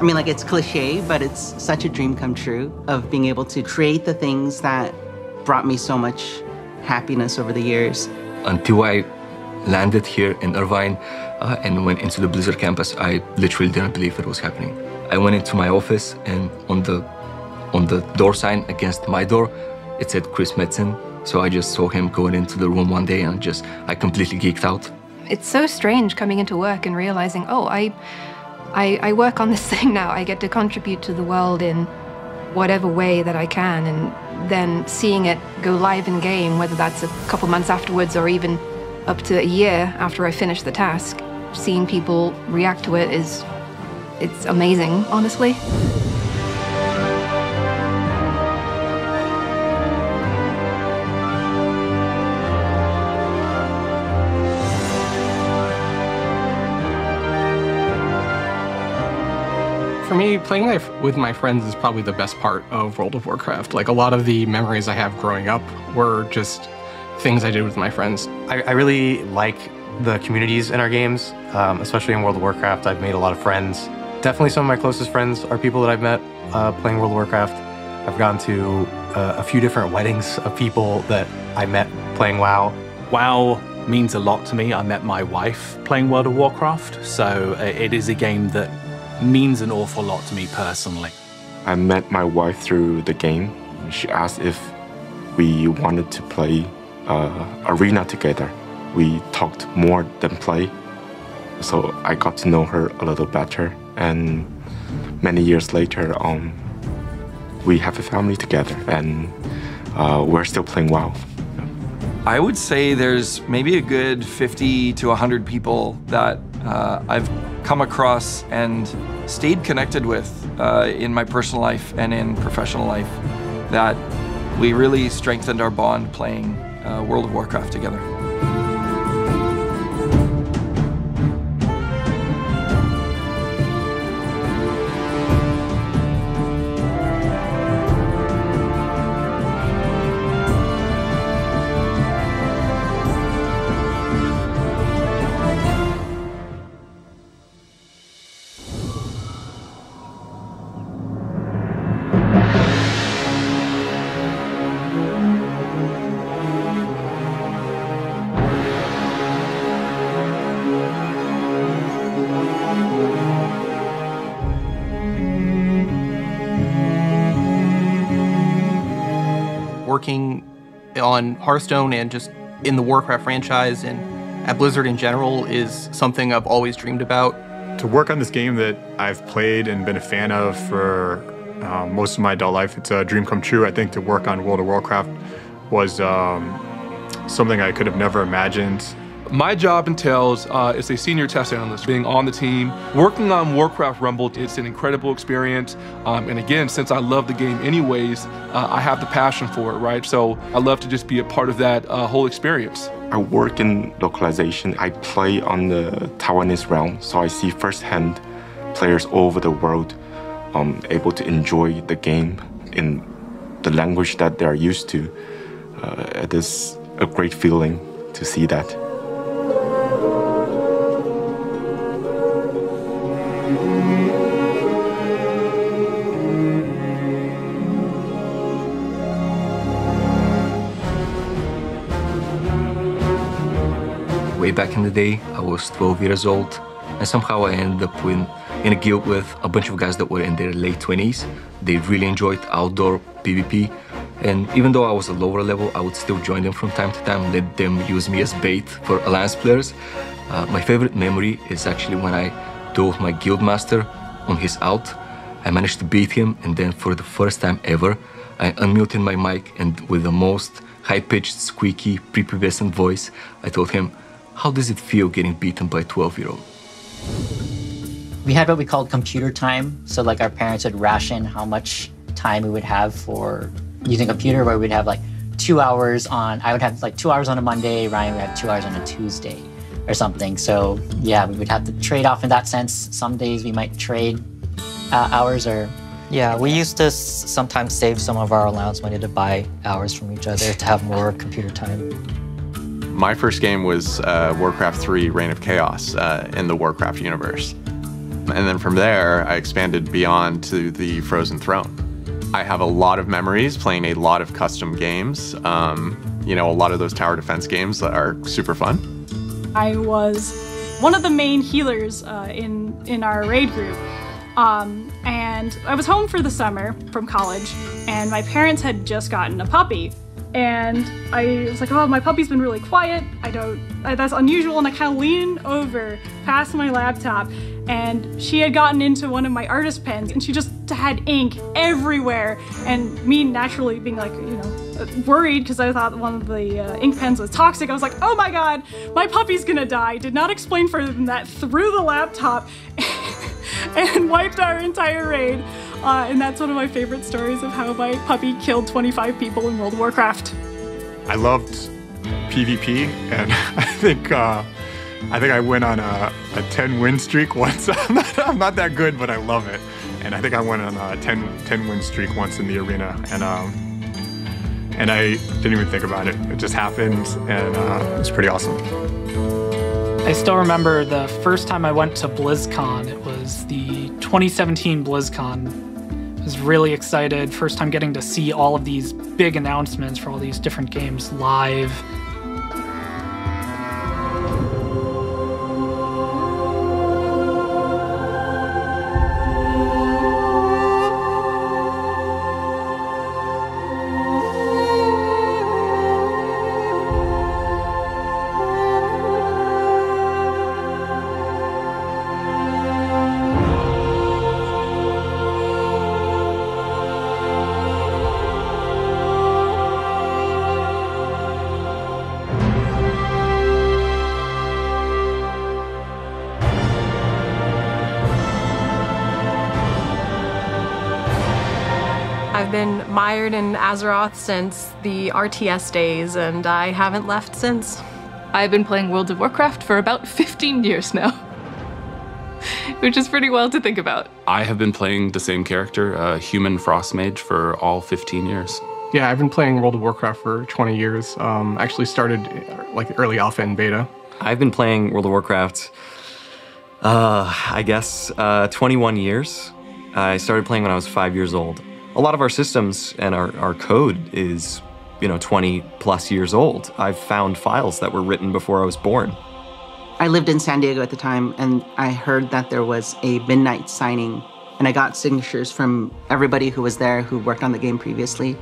I mean, like, it's cliche, but it's such a dream come true of being able to create the things that brought me so much happiness over the years. Until I landed here in Irvine and went into the Blizzard campus, I literally didn't believe it was happening. I went into my office, and on the door sign against my door, it said Chris Metzen. So I just saw him going into the room one day, and I completely geeked out. It's so strange coming into work and realizing, oh, I work on this thing now. I get to contribute to the world in whatever way that I can, and then seeing it go live in game, whether that's a couple months afterwards or even up to a year after I finish the task, seeing people react to it it's amazing, honestly. For me, playing with my friends is probably the best part of World of Warcraft. Like, a lot of the memories I have growing up were just things I did with my friends. I really like the communities in our games, especially in World of Warcraft. I've made a lot of friends. Definitely some of my closest friends are people that I've met playing World of Warcraft. I've gone to a few different weddings of people that I met playing WoW. WoW means a lot to me. I met my wife playing World of Warcraft, so it is a game that means an awful lot to me personally. I met my wife through the game. She asked if we wanted to play Arena together. We talked more than play, so I got to know her a little better. And many years later, we have a family together, and we're still playing WoW. I would say there's maybe a good 50 to 100 people that I've come across and stayed connected with in my personal life and in professional life, that we really strengthened our bond playing World of Warcraft together. Working on Hearthstone and just in the Warcraft franchise and at Blizzard in general is something I've always dreamed about. To work on this game that I've played and been a fan of for most of my adult life, it's a dream come true. I think to work on World of Warcraft was something I could have never imagined. My job entails as a senior test analyst, being on the team, working on Warcraft Rumble. It's an incredible experience. And again, since I love the game anyways, I have the passion for it, right? So I love to just be a part of that whole experience. I work in localization. I play on the Taiwanese realm, so I see firsthand players all over the world able to enjoy the game in the language that they're used to. It is a great feeling to see that. Way back in the day, I was 12 years old, and somehow I ended up in a guild with a bunch of guys that were in their late 20s. They really enjoyed outdoor PvP, and even though I was a lower level, I would still join them from time to time, let them use me as bait for Alliance players. My favorite memory is actually when I dove my guild master on his out. I managed to beat him, and then for the first time ever, I unmuted my mic, and with the most high-pitched, squeaky, prepubescent voice, I told him, "How does it feel getting beaten by a 12-year-old?" We had what we called computer time. So like our parents would ration how much time we would have for using a computer, where we'd have like 2 hours on, I would have like 2 hours on a Monday, Ryan would have 2 hours on a Tuesday or something. So yeah, we would have to trade off in that sense. Some days we might trade hours or... Yeah, we used to sometimes save some of our allowance money to buy hours from each other to have more computer time. My first game was Warcraft 3 Reign of Chaos in the Warcraft universe. And then from there, I expanded beyond to the Frozen Throne. I have a lot of memories playing a lot of custom games. You know, a lot of those tower defense games that are super fun. I was one of the main healers in our raid group. And I was home for the summer from college, and my parents had just gotten a puppy. And I was like, oh, my puppy's been really quiet. That's unusual. And I kind of lean over past my laptop, and she had gotten into one of my artist pens, and she just had ink everywhere. And me naturally being like, you know, worried because I thought one of the ink pens was toxic. I was like, oh my God, my puppy's gonna die. Did not explain further than that, threw the laptop and wiped our entire raid. And that's one of my favorite stories of how my puppy killed 25 people in World of Warcraft. I loved PvP, and I think I went on a 10-win streak once. I'm not that good, but I love it. And I think I went on a 10-win streak once in the arena, and I didn't even think about it. It just happened, and it was pretty awesome. I still remember the first time I went to BlizzCon. It was the 2017 BlizzCon. I was really excited. First time getting to see all of these big announcements for all these different games live. I've been mired in Azeroth since the RTS days, and I haven't left since. I've been playing World of Warcraft for about 15 years now, which is pretty wild to think about. I have been playing the same character, a human frost mage, for all 15 years. Yeah, I've been playing World of Warcraft for 20 years. Actually started like early alpha and beta. I've been playing World of Warcraft, I guess, 21 years. I started playing when I was 5 years old. A lot of our systems and our code is, 20 plus years old. I've found files that were written before I was born. I lived in San Diego at the time, and I heard that there was a midnight signing, and I got signatures from everybody who was there who worked on the game previously.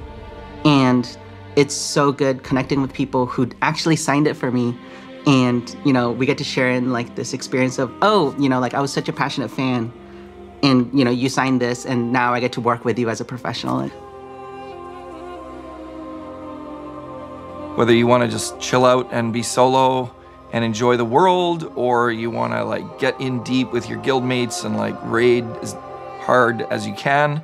And it's so good connecting with people who actually signed it for me. And, we get to share in like this experience of, I was such a passionate fan. And, you signed this, and now I get to work with you as a professional. Whether you want to just chill out and be solo and enjoy the world, or you want to get in deep with your guildmates and raid as hard as you can,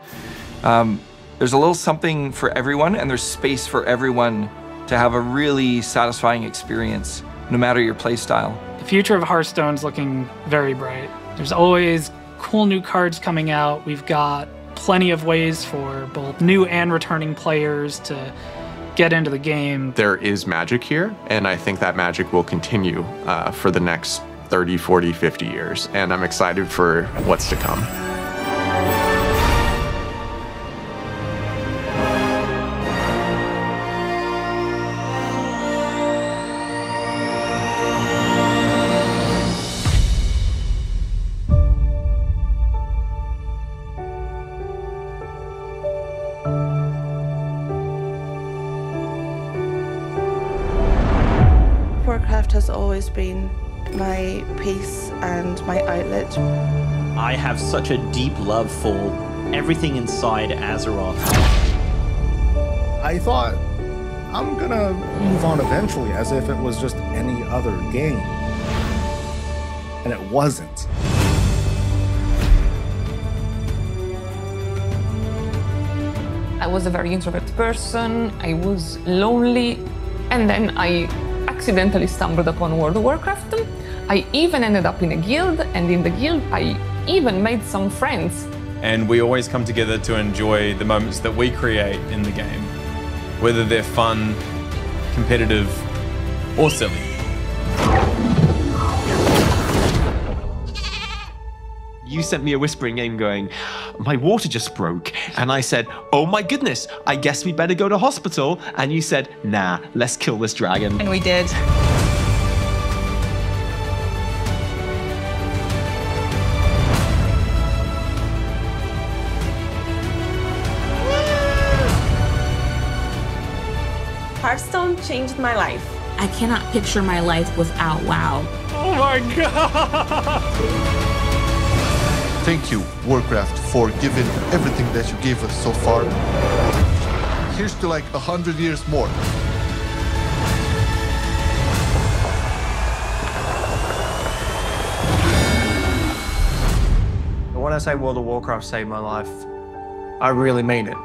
there's a little something for everyone, and there's space for everyone to have a really satisfying experience, no matter your play style. The future of Hearthstone's looking very bright. There's always cool new cards coming out. We've got plenty of ways for both new and returning players to get into the game. There is magic here, and I think that magic will continue for the next 30, 40, 50 years, and I'm excited for what's to come. Warcraft has always been my peace and my outlet. I have such a deep love for everything inside Azeroth. I thought, I'm gonna move on eventually, as if it was just any other game. And it wasn't. I was a very introverted person, I was lonely, and then I accidentally stumbled upon World of Warcraft. I even ended up in a guild, and in the guild I even made some friends. And we always come together to enjoy the moments that we create in the game, whether they're fun, competitive, or silly. You sent me a whispering game going, my water just broke. And I said, oh my goodness, I guess we better go to hospital. And you said, nah, let's kill this dragon. And we did. Hearthstone changed my life. I cannot picture my life without WoW. Oh my God! Thank you, Warcraft, for giving everything that you gave us so far. Here's to like 100 years more. When I say World of Warcraft saved my life, I really mean it.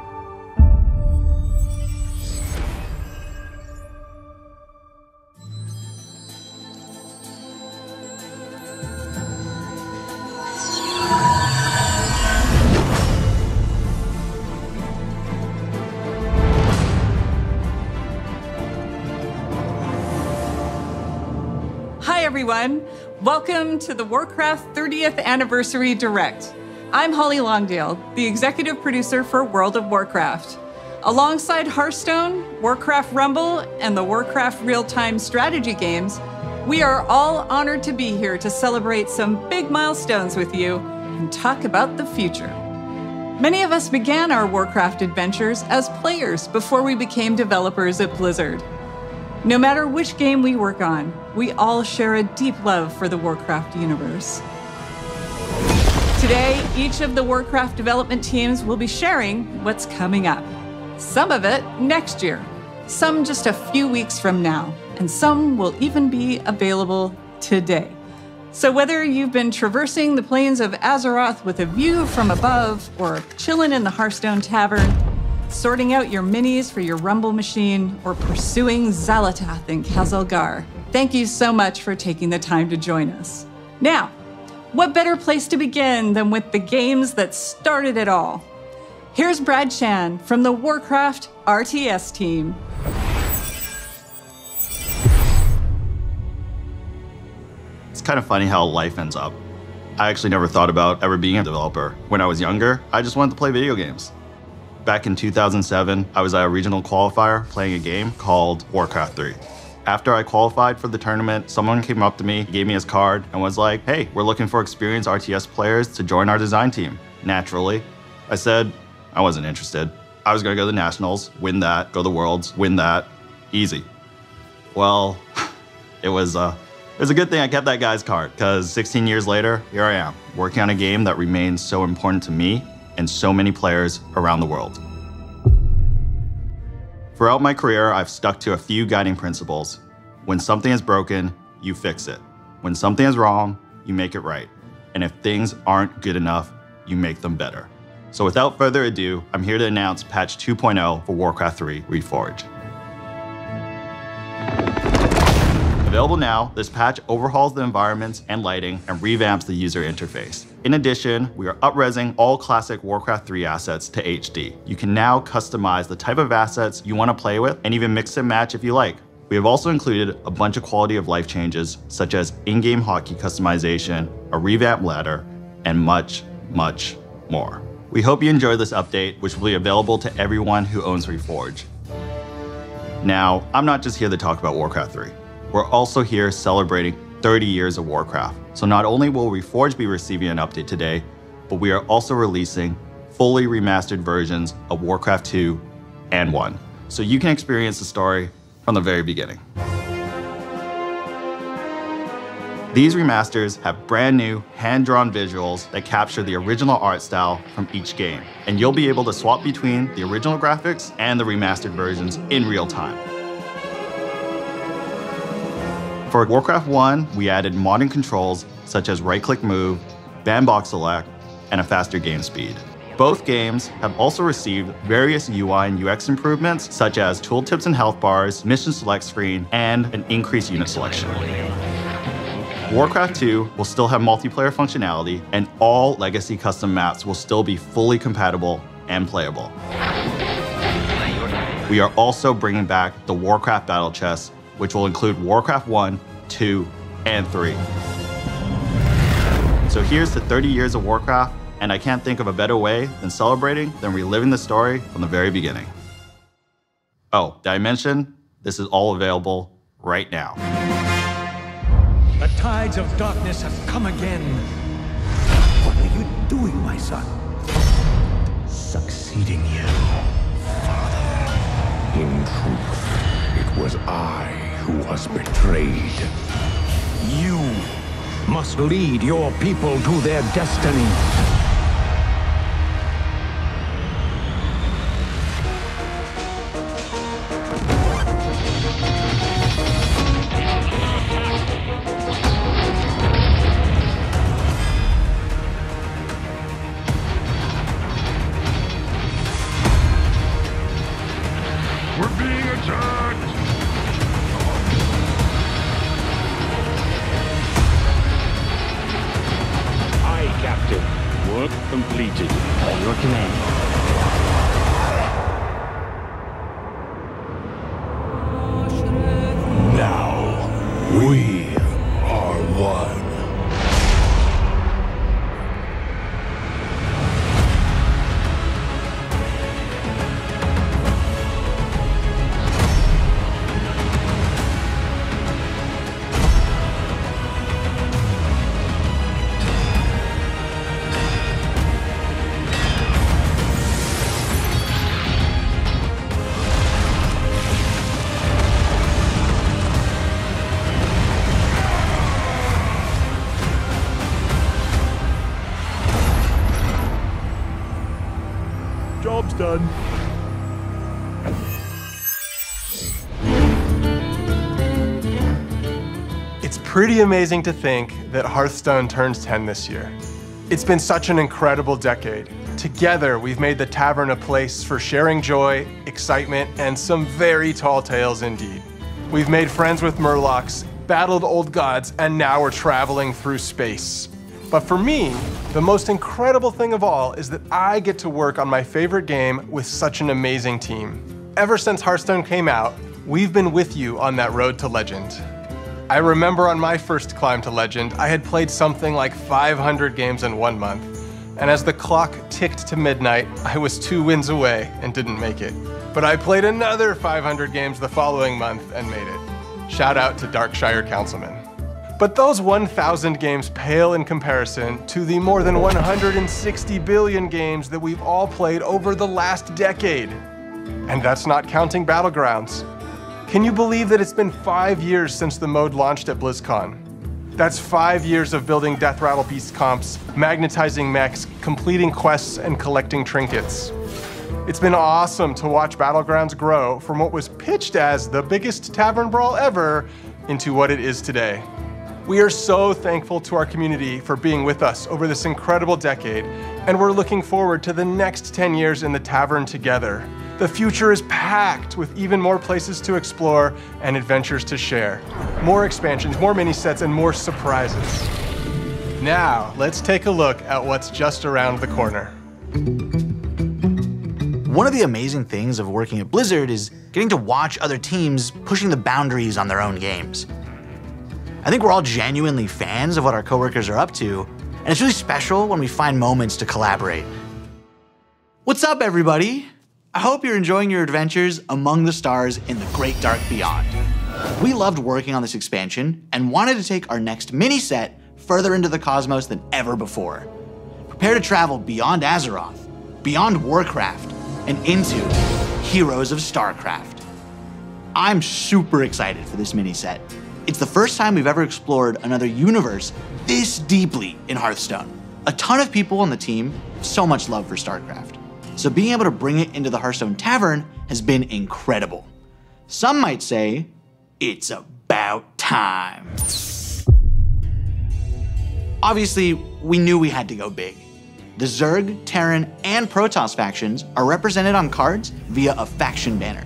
Hi everyone, welcome to the Warcraft 30th Anniversary Direct. I'm Holly Longdale, the executive producer for World of Warcraft. Alongside Hearthstone, Warcraft Rumble, and the Warcraft real-time strategy games, we are all honored to be here to celebrate some big milestones with you and talk about the future. Many of us began our Warcraft adventures as players before we became developers at Blizzard. No matter which game we work on, we all share a deep love for the Warcraft universe. Today, each of the Warcraft development teams will be sharing what's coming up. Some of it next year, some just a few weeks from now, and some will even be available today. So whether you've been traversing the plains of Azeroth with a view from above, or chilling in the Hearthstone Tavern, sorting out your minis for your Rumble machine, or pursuing Xal'atath in Khazalgar, thank you so much for taking the time to join us. Now, what better place to begin than with the games that started it all? Here's Brad Chan from the Warcraft RTS team. It's kind of funny how life ends up. I actually never thought about ever being a developer. When I was younger, I just wanted to play video games. Back in 2007, I was at a regional qualifier playing a game called Warcraft 3. After I qualified for the tournament, someone came up to me, gave me his card, and was like, hey, we're looking for experienced RTS players to join our design team. Naturally, I said I wasn't interested. I was gonna go to the Nationals, win that, go to the Worlds, win that, easy. Well, it was a good thing I kept that guy's card, because 16 years later, here I am, working on a game that remains so important to me and so many players around the world. Throughout my career, I've stuck to a few guiding principles. When something is broken, you fix it. When something is wrong, you make it right. And if things aren't good enough, you make them better. So without further ado, I'm here to announce patch 2.0 for Warcraft 3 Reforged. Available now, this patch overhauls the environments and lighting and revamps the user interface. In addition, we are up-resing all classic Warcraft 3 assets to HD. You can now customize the type of assets you want to play with and even mix and match if you like. We have also included a bunch of quality of life changes, such as in-game hotkey customization, a revamped ladder, and much, much more. We hope you enjoy this update, which will be available to everyone who owns Reforged. Now, I'm not just here to talk about Warcraft 3. We're also here celebrating 30 years of Warcraft. So not only will Reforged be receiving an update today, but we are also releasing fully remastered versions of Warcraft 2 and 1. So you can experience the story from the very beginning. These remasters have brand new, hand-drawn visuals that capture the original art style from each game. And you'll be able to swap between the original graphics and the remastered versions in real time. For Warcraft 1, we added modern controls such as right-click move, bandbox select, and a faster game speed. Both games have also received various UI and UX improvements such as tooltips and health bars, mission select screen, and an increased unit selection. Warcraft 2 will still have multiplayer functionality, and all legacy custom maps will still be fully compatible and playable. We are also bringing back the Warcraft Battle Chest, which will include Warcraft 1, 2, and 3. So here's to 30 years of Warcraft, and I can't think of a better way than celebrating than reliving the story from the very beginning. Oh, did I mention this is all available right now? The tides of darkness have come again. What are you doing, my son? Succeeding you, Father. In truth, it was I who was betrayed. You must lead your people to their destiny. We're being attacked! Aye, Captain. Work completed. By your command. Now, we are one. Job's done. It's pretty amazing to think that Hearthstone turns 10 this year. It's been such an incredible decade. Together, we've made the tavern a place for sharing joy, excitement, and some very tall tales indeed. We've made friends with Murlocs, battled old gods, and now we're traveling through space. But for me, the most incredible thing of all is that I get to work on my favorite game with such an amazing team. Ever since Hearthstone came out, we've been with you on that road to legend. I remember on my first climb to legend, I had played something like 500 games in 1 month. And as the clock ticked to midnight, I was 2 wins away and didn't make it. But I played another 500 games the following month and made it. Shout out to Darkshire Councilman. But those 1,000 games pale in comparison to the more than 160 billion games that we've all played over the last decade. And that's not counting Battlegrounds. Can you believe that it's been 5 years since the mode launched at BlizzCon? That's 5 years of building Death Rattle Beast comps, magnetizing mechs, completing quests, and collecting trinkets. It's been awesome to watch Battlegrounds grow from what was pitched as the biggest tavern brawl ever into what it is today. We are so thankful to our community for being with us over this incredible decade, and we're looking forward to the next 10 years in the tavern together. The future is packed with even more places to explore and adventures to share. More expansions, more mini-sets, and more surprises. Now, let's take a look at what's just around the corner. One of the amazing things of working at Blizzard is getting to watch other teams pushing the boundaries on their own games. I think we're all genuinely fans of what our coworkers are up to, and it's really special when we find moments to collaborate. What's up, everybody? I hope you're enjoying your adventures among the stars in the Great Dark Beyond. We loved working on this expansion and wanted to take our next mini-set further into the cosmos than ever before. Prepare to travel beyond Azeroth, beyond Warcraft, and into Heroes of StarCraft. I'm super excited for this mini-set. It's the first time we've ever explored another universe this deeply in Hearthstone. A ton of people on the team have so much love for StarCraft. So being able to bring it into the Hearthstone Tavern has been incredible. Some might say, it's about time. Obviously, we knew we had to go big. The Zerg, Terran, and Protoss factions are represented on cards via a faction banner.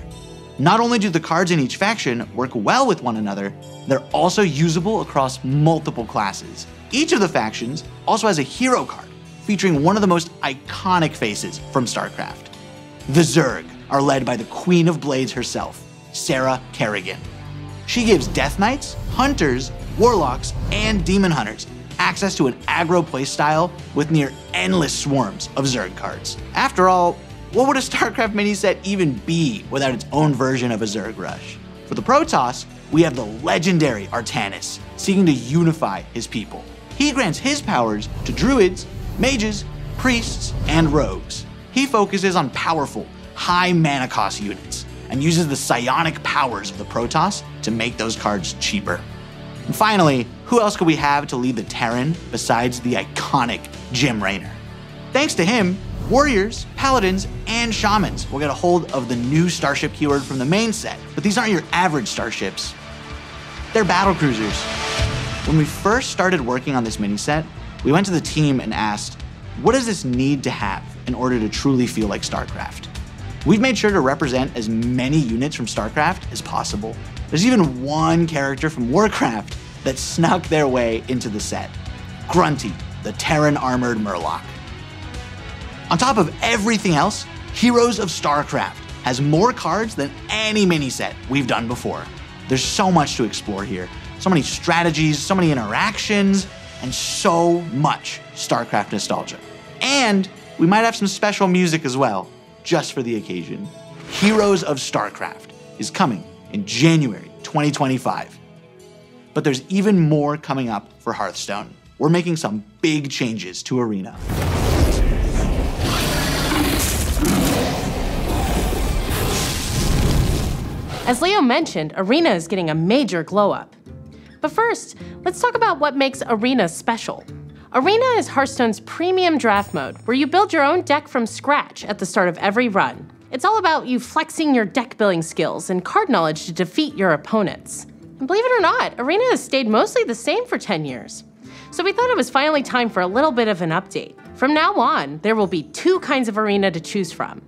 Not only do the cards in each faction work well with one another, they're also usable across multiple classes. Each of the factions also has a hero card, featuring one of the most iconic faces from StarCraft. The Zerg are led by the Queen of Blades herself, Sarah Kerrigan. She gives Death Knights, Hunters, Warlocks, and Demon Hunters access to an aggro playstyle with near endless swarms of Zerg cards. After all, what would a StarCraft mini set even be without its own version of a Zerg rush? For the Protoss, we have the legendary Artanis, seeking to unify his people. He grants his powers to druids, mages, priests, and rogues. He focuses on powerful, high mana cost units, and uses the psionic powers of the Protoss to make those cards cheaper. And finally, who else could we have to lead the Terran besides the iconic Jim Raynor? Thanks to him, warriors, paladins, and shamans will get a hold of the new starship keyword from the main set. But these aren't your average starships. They're battle cruisers. When we first started working on this mini set, we went to the team and asked, what does this need to have in order to truly feel like StarCraft? We've made sure to represent as many units from StarCraft as possible. There's even one character from Warcraft that snuck their way into the set. Grunty, the Terran armored Murloc. On top of everything else, Heroes of StarCraft has more cards than any mini set we've done before. There's so much to explore here. So many strategies, so many interactions, and so much StarCraft nostalgia. And we might have some special music as well, just for the occasion. Heroes of StarCraft is coming in January 2025. But there's even more coming up for Hearthstone. We're making some big changes to Arena. As Leo mentioned, Arena is getting a major glow up. But first, let's talk about what makes Arena special. Arena is Hearthstone's premium draft mode, where you build your own deck from scratch at the start of every run. It's all about you flexing your deck building skills and card knowledge to defeat your opponents. And believe it or not, Arena has stayed mostly the same for 10 years. So we thought it was finally time for a little bit of an update. From now on, there will be 2 kinds of Arena to choose from.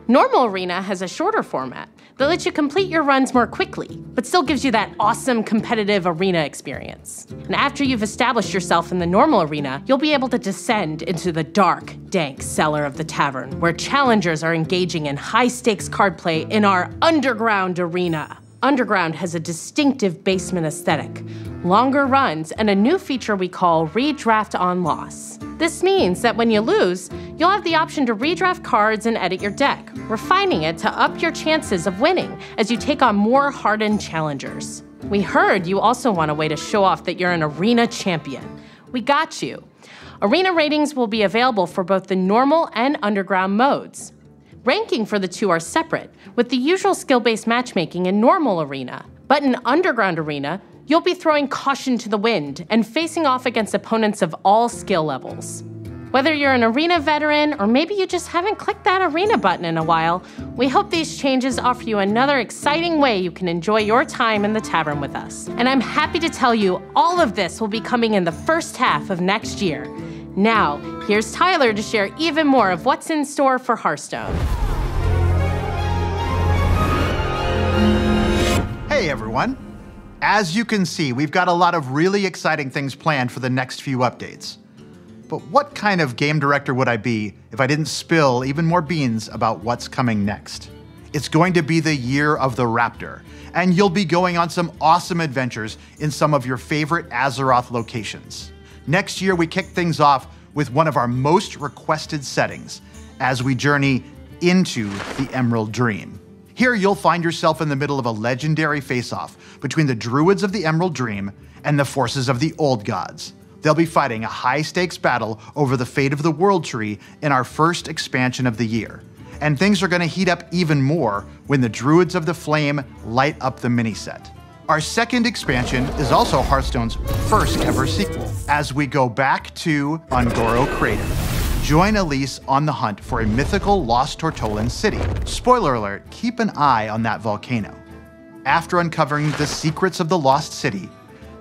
Normal Arena has a shorter format that lets you complete your runs more quickly, but still gives you that awesome competitive Arena experience. And after you've established yourself in the normal Arena, you'll be able to descend into the dark, dank cellar of the tavern, where challengers are engaging in high-stakes card play in our Underground Arena. Underground has a distinctive basement aesthetic, longer runs, and a new feature we call Redraft on Loss. This means that when you lose, you'll have the option to redraft cards and edit your deck, refining it to up your chances of winning as you take on more hardened challengers. We heard you also want a way to show off that you're an Arena champion. We got you. Arena ratings will be available for both the normal and Underground modes. Ranking for the 2 are separate, with the usual skill-based matchmaking in normal Arena. But in Underground Arena, you'll be throwing caution to the wind and facing off against opponents of all skill levels. Whether you're an Arena veteran or maybe you just haven't clicked that Arena button in a while, we hope these changes offer you another exciting way you can enjoy your time in the tavern with us. And I'm happy to tell you all of this will be coming in the first half of next year. Now, here's Tyler to share even more of what's in store for Hearthstone. Hey everyone. As you can see, we've got a lot of really exciting things planned for the next few updates. But what kind of game director would I be if I didn't spill even more beans about what's coming next? It's going to be the year of the Raptor, and you'll be going on some awesome adventures in some of your favorite Azeroth locations. Next year, we kick things off with one of our most requested settings as we journey into the Emerald Dream. Here, you'll find yourself in the middle of a legendary face-off between the Druids of the Emerald Dream and the forces of the Old Gods. They'll be fighting a high-stakes battle over the fate of the World Tree in our first expansion of the year. And things are going to heat up even more when the Druids of the Flame light up the mini-set. Our second expansion is also Hearthstone's first ever sequel, as we go back to Un'Goro Crater. Join Elise on the hunt for a mythical lost Tortollan city. Spoiler alert, keep an eye on that volcano. After uncovering the secrets of the lost city,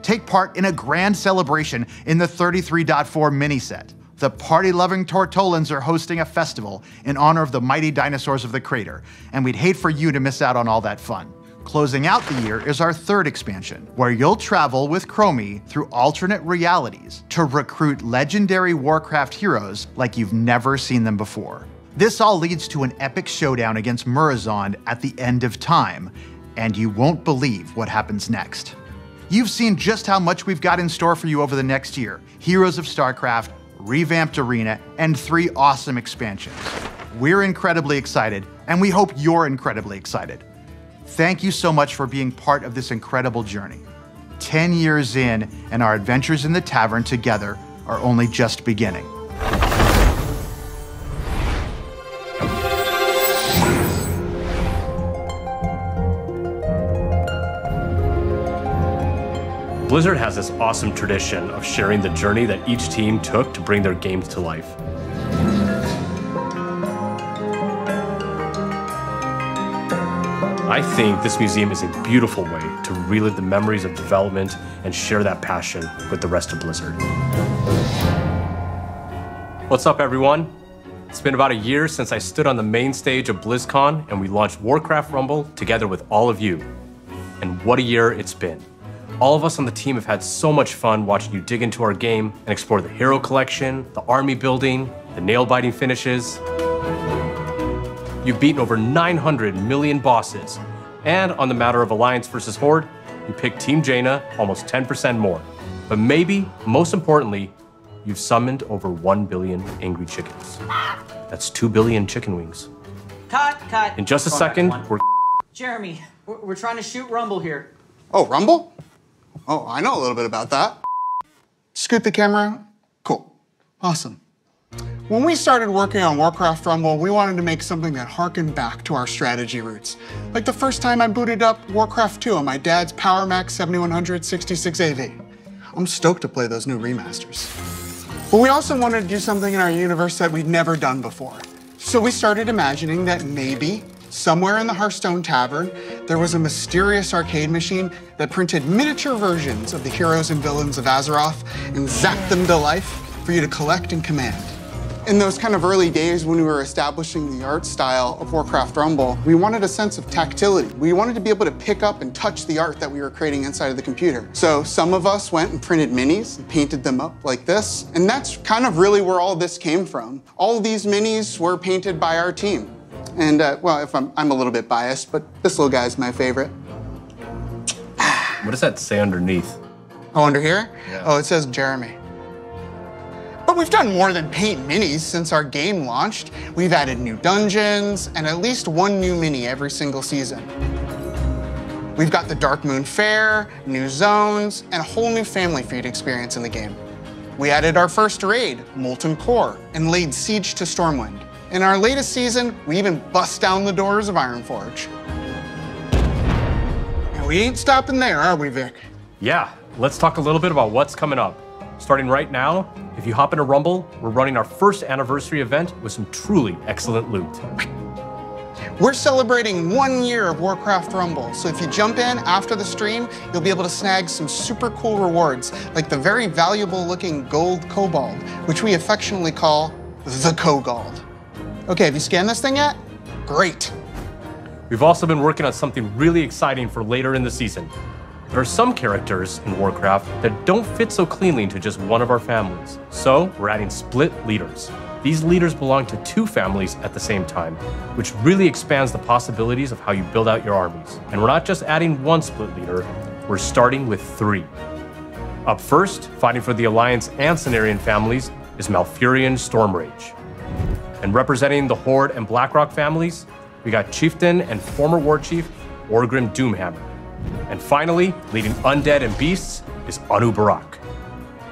take part in a grand celebration in the 33.4 mini-set. The party-loving Tortollans are hosting a festival in honor of the mighty dinosaurs of the crater, and we'd hate for you to miss out on all that fun. Closing out the year is our third expansion, where you'll travel with Chromie through alternate realities to recruit legendary Warcraft heroes like you've never seen them before. This all leads to an epic showdown against Murozond at the end of time, and you won't believe what happens next. You've seen just how much we've got in store for you over the next year. Heroes of StarCraft, revamped Arena, and 3 awesome expansions. We're incredibly excited, and we hope you're incredibly excited. Thank you so much for being part of this incredible journey. 10 years in, and our adventures in the tavern together are only just beginning. Blizzard has this awesome tradition of sharing the journey that each team took to bring their games to life. I think this museum is a beautiful way to relive the memories of development and share that passion with the rest of Blizzard. What's up, everyone? It's been about a year since I stood on the main stage of BlizzCon and we launched Warcraft Rumble together with all of you. And what a year it's been. All of us on the team have had so much fun watching you dig into our game and explore the hero collection, the army building, the nail-biting finishes. You've beaten over 900 million bosses, and on the matter of Alliance versus Horde, you picked Team Jaina almost 10% more. But maybe, most importantly, you've summoned over 1 billion angry chickens. That's 2 billion chicken wings. Cut. In just a second, we're... Jeremy, we're trying to shoot Rumble here. Oh, Rumble? Oh, I know a little bit about that. Scoot the camera. Cool. Awesome. When we started working on Warcraft Rumble, we wanted to make something that harkened back to our strategy roots. Like the first time I booted up Warcraft 2 on my dad's Power Mac 7100 66 AV. I'm stoked to play those new remasters. But we also wanted to do something in our universe that we'd never done before. So we started imagining that maybe, somewhere in the Hearthstone Tavern, there was a mysterious arcade machine that printed miniature versions of the heroes and villains of Azeroth and zapped them to life for you to collect and command. In those kind of early days when we were establishing the art style of Warcraft Rumble, we wanted a sense of tactility. We wanted to be able to pick up and touch the art that we were creating inside of the computer. So some of us went and printed minis and painted them up like this. And that's kind of really where all this came from. All of these minis were painted by our team. And well, if I'm a little bit biased, but this little guy's my favorite. What does that say underneath? Oh, under here? Yeah. Oh, it says Jeremy. But we've done more than paint minis since our game launched. We've added new dungeons and at least 1 new mini every single season. We've got the Darkmoon Fair, new zones, and a whole new family for you to experience in the game. We added our first raid, Molten Core, and laid siege to Stormwind. In our latest season, we even bust down the doors of Ironforge. And we ain't stopping there, are we, Vic? Yeah, let's talk a little bit about what's coming up. Starting right now, if you hop into Rumble, we're running our first anniversary event with some truly excellent loot. We're celebrating 1 year of Warcraft Rumble, so if you jump in after the stream, you'll be able to snag some super cool rewards, like the very valuable looking gold kobold, which we affectionately call the Kogold. Okay, have you scanned this thing yet? Great. We've also been working on something really exciting for later in the season. There are some characters in Warcraft that don't fit so cleanly into just one of our families. So we're adding split leaders. These leaders belong to 2 families at the same time, which really expands the possibilities of how you build out your armies. And we're not just adding 1 split leader, we're starting with 3. Up first, fighting for the Alliance and Cenarian families, is Malfurion Stormrage. And representing the Horde and Blackrock families, we got Chieftain and former War Chief Orgrim Doomhammer. And finally, leading Undead and Beasts is Anu Barak.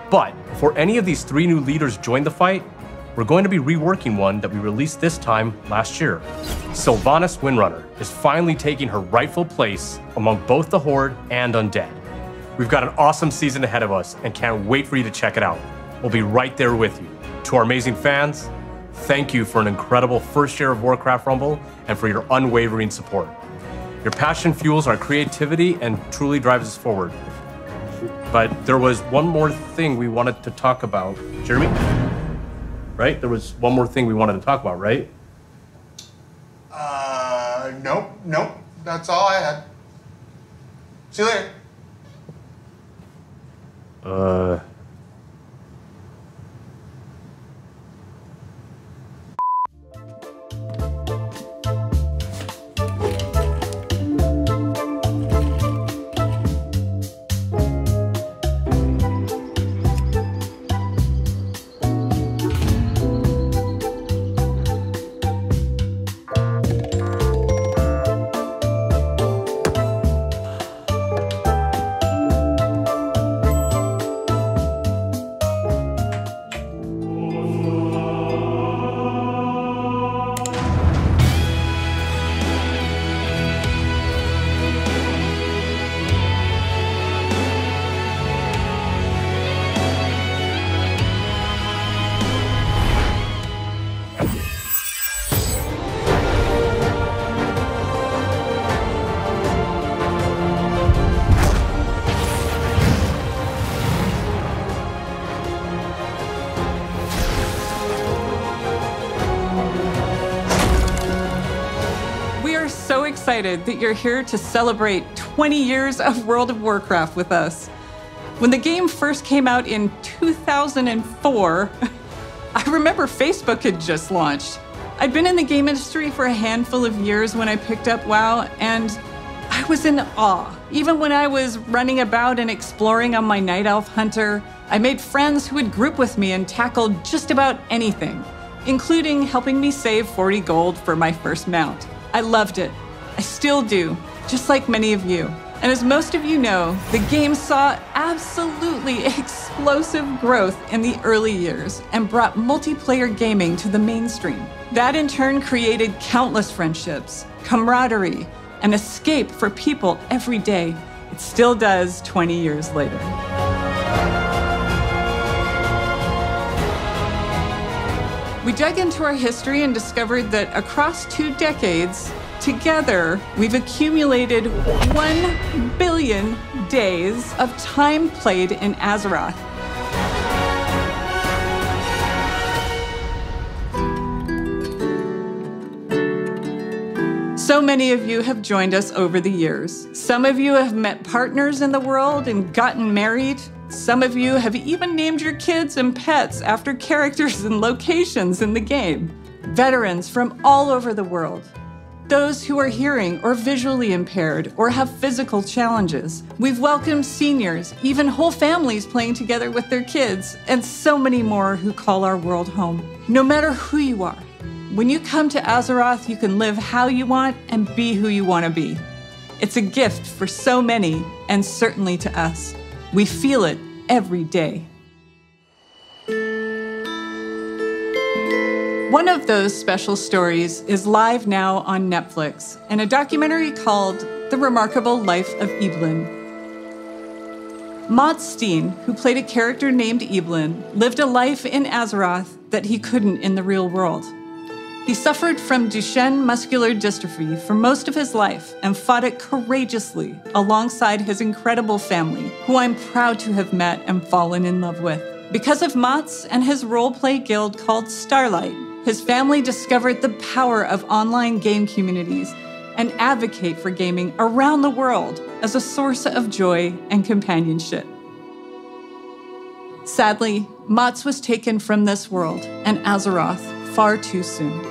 But before any of these 3 new leaders join the fight, we're going to be reworking one that we released this time last year. Sylvanas Windrunner is finally taking her rightful place among both the Horde and Undead. We've got an awesome season ahead of us and can't wait for you to check it out. We'll be right there with you. To our amazing fans, thank you for an incredible first year of Warcraft Rumble and for your unwavering support. Your passion fuels our creativity and truly drives us forward. But there was one more thing we wanted to talk about. Jeremy? Right? There was one more thing we wanted to talk about, right? Nope. That's all I had. See you later. excited that you're here to celebrate 20 years of World of Warcraft with us. When the game first came out in 2004, I remember Facebook had just launched. I'd been in the game industry for a handful of years when I picked up WoW, and I was in awe. Even when I was running about and exploring on my Night Elf Hunter, I made friends who would group with me and tackle just about anything, including helping me save 40 gold for my first mount. I loved it. I still do, just like many of you. And as most of you know, the game saw absolutely explosive growth in the early years and brought multiplayer gaming to the mainstream. That in turn created countless friendships, camaraderie, and escape for people every day. It still does 20 years later. We dug into our history and discovered that across 2 decades, together, we've accumulated 1 billion days of time played in Azeroth. So many of you have joined us over the years. Some of you have met partners in the world and gotten married. Some of you have even named your kids and pets after characters and locations in the game. Veterans from all over the world. Those who are hearing or visually impaired or have physical challenges. We've welcomed seniors, even whole families playing together with their kids, and so many more who call our world home. No matter who you are, when you come to Azeroth, you can live how you want and be who you want to be. It's a gift for so many, and certainly to us. We feel it every day. One of those special stories is live now on Netflix in a documentary called The Remarkable Life of Evelyn. Mats Steen, who played a character named Evelyn, lived a life in Azeroth that he couldn't in the real world. He suffered from Duchenne muscular dystrophy for most of his life and fought it courageously alongside his incredible family, who I'm proud to have met and fallen in love with. Because of Mats and his role-play guild called Starlight, his family discovered the power of online game communities and advocate for gaming around the world as a source of joy and companionship. Sadly, Mats was taken from this world and Azeroth far too soon.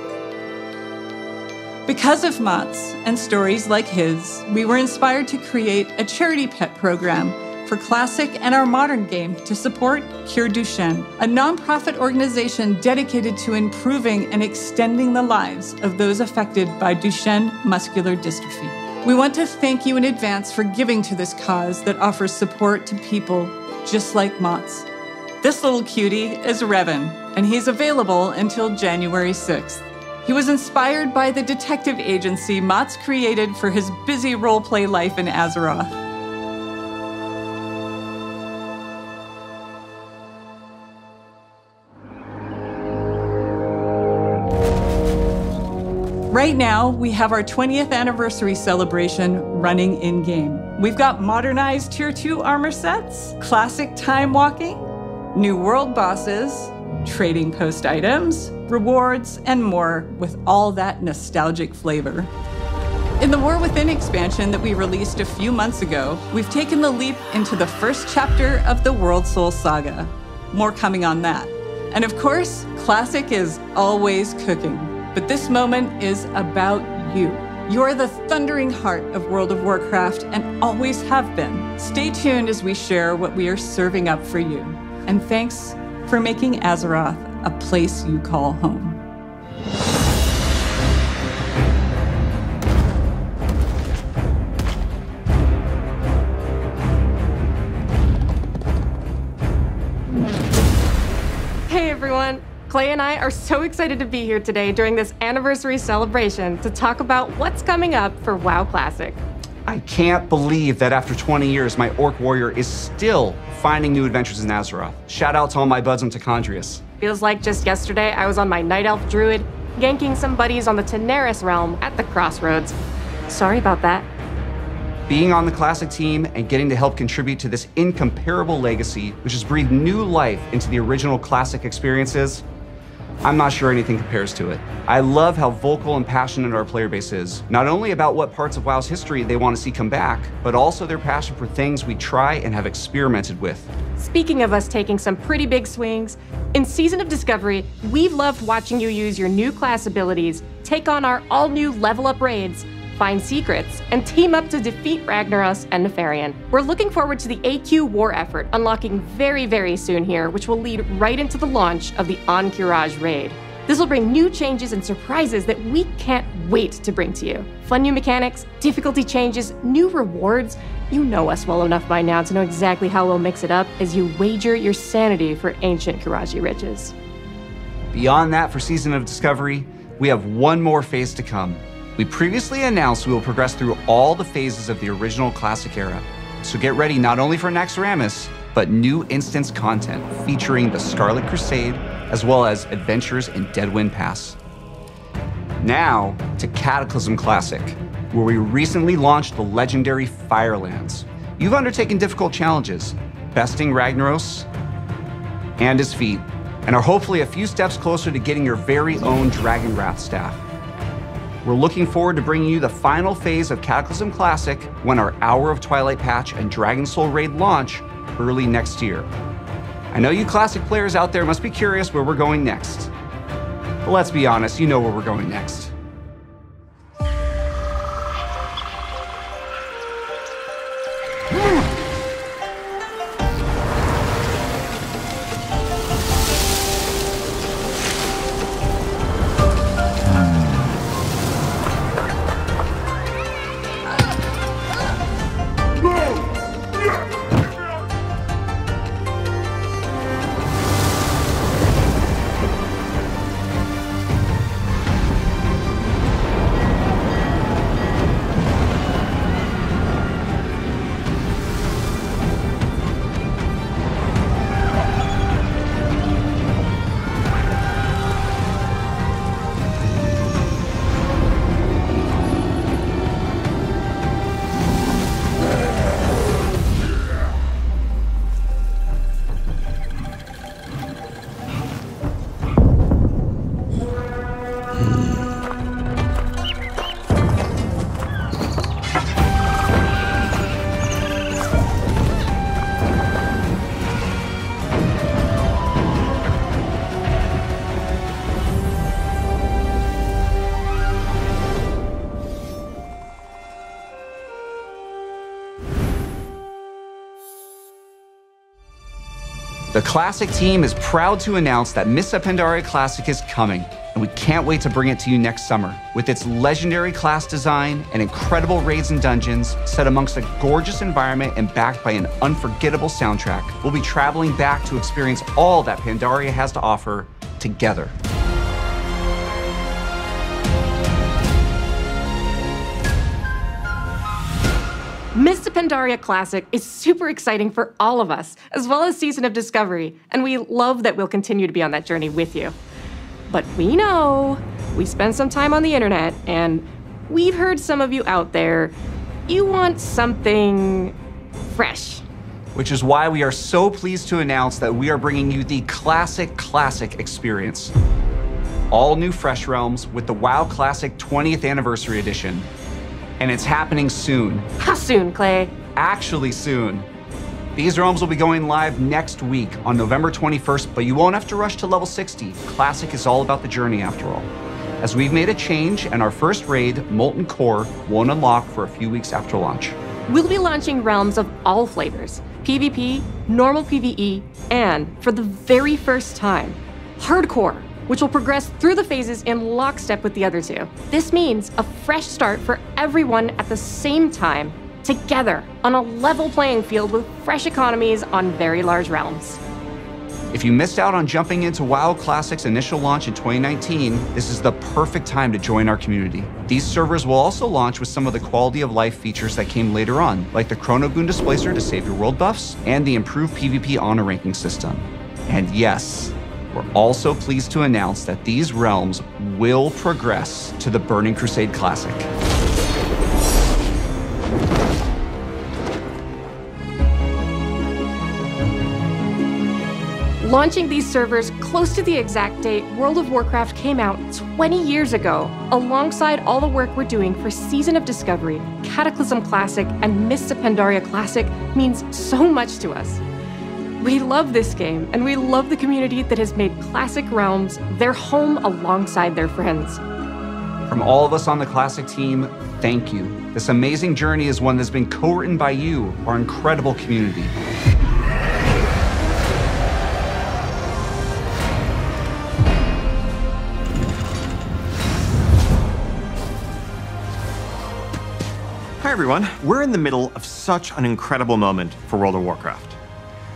Because of Mats and stories like his, we were inspired to create a charity pet program for Classic and our modern game to support Cure Duchenne, a nonprofit organization dedicated to improving and extending the lives of those affected by Duchenne muscular dystrophy. We want to thank you in advance for giving to this cause that offers support to people just like Mats. This little cutie is Revan, and he's available until January 6th. He was inspired by the detective agency Mats created for his busy role-play life in Azeroth. Right now, we have our 20th anniversary celebration running in-game. We've got modernized Tier 2 armor sets, classic time walking, new world bosses, trading post items, rewards, and more with all that nostalgic flavor. In the War Within expansion that we released a few months ago, we've taken the leap into the first chapter of the World Soul Saga. More coming on that. And of course, Classic is always cooking. But this moment is about you. You're the thundering heart of World of Warcraft and always have been. Stay tuned as we share what we are serving up for you. And thanks for making Azeroth a place you call home. Hey everyone! Clay and I are so excited to be here today during this anniversary celebration to talk about what's coming up for WoW Classic. I can't believe that after 20 years, my Orc Warrior is still finding new adventures in Azeroth. Shout out to all my buds on Tacondrius. Feels like just yesterday I was on my Night Elf Druid, ganking some buddies on the Teneris realm at the Crossroads. Sorry about that. Being on the Classic team and getting to help contribute to this incomparable legacy, which has breathed new life into the original Classic experiences, I'm not sure anything compares to it. I love how vocal and passionate our player base is, not only about what parts of WoW's history they want to see come back, but also their passion for things we try and have experimented with. Speaking of us taking some pretty big swings, in Season of Discovery, we've loved watching you use your new class abilities, take on our all-new level-up raids, find secrets, and team up to defeat Ragnaros and Nefarian. We're looking forward to the AQ war effort unlocking very, very soon here, which will lead right into the launch of the Ahn'Qiraj raid. This will bring new changes and surprises that we can't wait to bring to you. Fun new mechanics, difficulty changes, new rewards. You know us well enough by now to know exactly how we'll mix it up as you wager your sanity for ancient Qiraji riches. Beyond that, for Season of Discovery, we have one more phase to come. We previously announced we will progress through all the phases of the original Classic era. So get ready not only for Naxxramas, but new instance content featuring the Scarlet Crusade, as well as adventures in Deadwind Pass. Now to Cataclysm Classic, where we recently launched the legendary Firelands. You've undertaken difficult challenges, besting Ragnaros and his feat, and are hopefully a few steps closer to getting your very own Dragonwrath staff. We're looking forward to bringing you the final phase of Cataclysm Classic when our Hour of Twilight patch and Dragon Soul raid launch early next year. I know you Classic players out there must be curious where we're going next. But let's be honest, you know where we're going next. The Classic team is proud to announce that Mists of Pandaria Classic is coming, and we can't wait to bring it to you next summer. With its legendary class design and incredible raids and dungeons, set amongst a gorgeous environment and backed by an unforgettable soundtrack, we'll be traveling back to experience all that Pandaria has to offer together. Mists of Pandaria Classic is super exciting for all of us, as well as Season of Discovery, and we love that we'll continue to be on that journey with you. But we know, we spend some time on the internet, and we've heard some of you out there, you want something fresh. Which is why we are so pleased to announce that we are bringing you the Classic experience. All new Fresh Realms with the WoW Classic 20th Anniversary Edition. And it's happening soon. How soon, Clay? Actually soon. These realms will be going live next week on November 21st, but you won't have to rush to level 60. Classic is all about the journey after all. As we've made a change and our first raid, Molten Core, won't unlock for a few weeks after launch. We'll be launching realms of all flavors, PvP, normal PvE, and for the very first time, Hardcore, which will progress through the phases in lockstep with the other two. This means a fresh start for everyone at the same time, together, on a level playing field with fresh economies on very large realms. If you missed out on jumping into WoW Classic's initial launch in 2019, this is the perfect time to join our community. These servers will also launch with some of the quality of life features that came later on, like the Chronogoon Displacer to save your world buffs, and the improved PvP honor ranking system. And yes, we're also pleased to announce that these realms will progress to the Burning Crusade Classic. Launching these servers close to the exact date World of Warcraft came out 20 years ago, alongside all the work we're doing for Season of Discovery, Cataclysm Classic, and Mists of Pandaria Classic, means so much to us. We love this game, and we love the community that has made Classic Realms their home alongside their friends. From all of us on the Classic team, thank you. This amazing journey is one that's been co-written by you, our incredible community. Hi everyone, we're in the middle of such an incredible moment for World of Warcraft.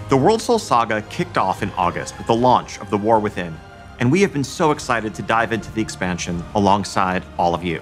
The World Soul Saga kicked off in August with the launch of The War Within, and we have been so excited to dive into the expansion alongside all of you.